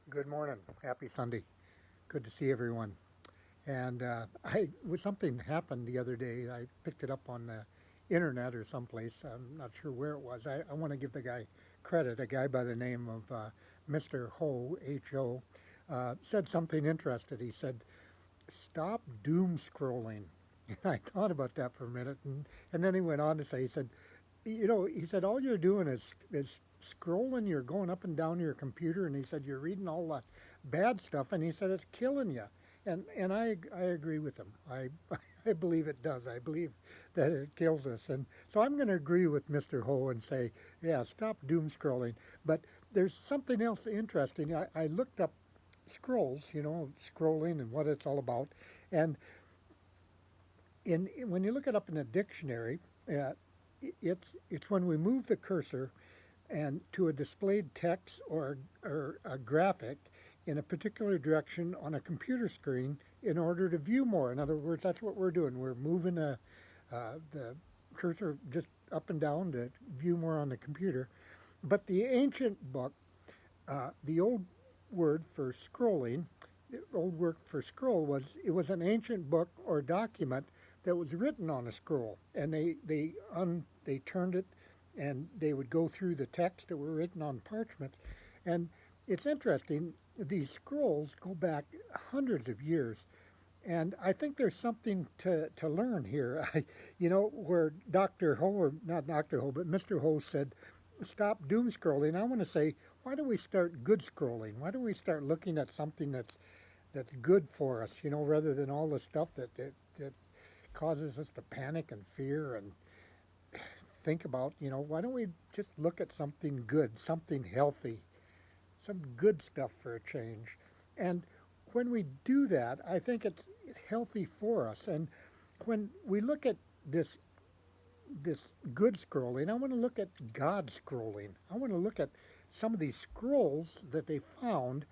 Good morning. Happy Sunday. Good to see everyone. And something happened the other day. I picked it up on the internet or someplace. I'm not sure where it was. I want to give the guy credit. A guy by the name of Mr. Ho, H-O, said something interesting. He said, "Stop doom scrolling." And I thought about that for a minute, and then he went on to say, he said, he said all you're doing is scrolling. You're going up and down your computer, and he said you're reading all that bad stuff, and he said it's killing you. And I agree with him. I believe it does. I believe that it kills us, and so I'm going to agree with Mr. Ho and say, yeah, stop doom scrolling. But there's something else interesting. I looked up scrolls, scrolling and what it's all about, and when you look it up in a dictionary, uh, it's when we move the cursor and to a displayed text or a graphic in a particular direction on a computer screen in order to view more. In other words, that's what we're doing. We're moving the cursor just up and down to view more on the computer. But the ancient book, the old word for scrolling, the old word for scroll was an ancient book or document that was written on a scroll, and they turned it, and they would go through the text that were written on parchment, and it's interesting. These scrolls go back hundreds of years, and I think there's something to learn here. Where Dr. Ho, or not Dr. Ho, but Mr. Ho said, stop doom scrolling. I want to say, why don't we start good scrolling? Why don't we start looking at something that's good for us, rather than all the stuff that causes us to panic and fear and think about, why don't we just look at something good, something healthy, some good stuff for a change. And when we do that, I think it's healthy for us. And when we look at this good scrolling, I want to look at God scrolling. I want to look at some of these scrolls that they found.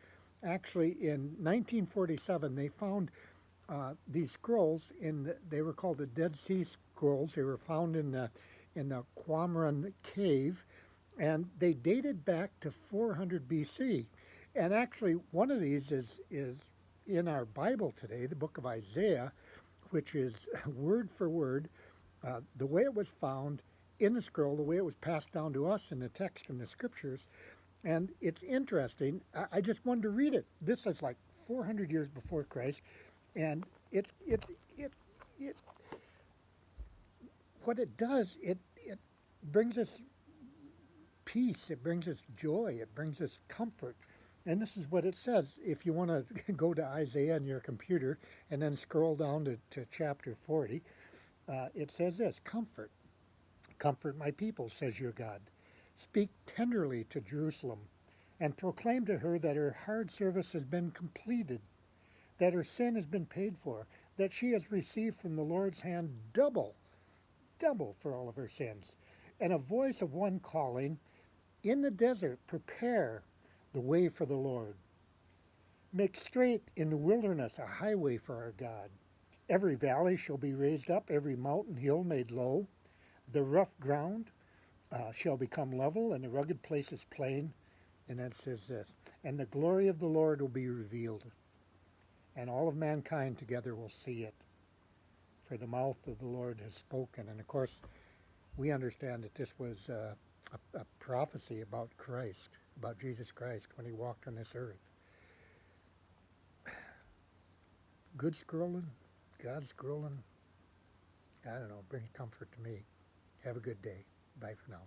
Actually, in 1947, they found these scrolls they were called the Dead Sea Scrolls. They were found in the Qumran cave, and they dated back to 400 BC. And actually, one of these is in our Bible today, the book of Isaiah, which is word for word the way it was found in the scroll, the way it was passed down to us in the text in the scriptures. And it's interesting. I just wanted to read it. This is like 400 years before Christ, and it it what it does, it brings us peace, it brings us joy, it brings us comfort. And this is what it says. If you want to go to Isaiah on your computer and then scroll down to chapter 40, it says this: Comfort, comfort my people, says your God. Speak tenderly to Jerusalem and proclaim to her that her hard service has been completed, that her sin has been paid for, that she has received from the Lord's hand double for all of her sins. And a voice of one calling, in the desert, prepare the way for the Lord. Make straight in the wilderness a highway for our God. Every valley shall be raised up, every mountain hill made low. The rough ground shall become level, and the rugged places plain. And then it says this: and the glory of the Lord will be revealed, and all of mankind together will see it. For the mouth of the Lord has spoken. And of course, we understand that this was a prophecy about Christ, about Jesus Christ when he walked on this earth. Good scrolling, God scrolling, I don't know, bring comfort to me. Have a good day. Bye for now.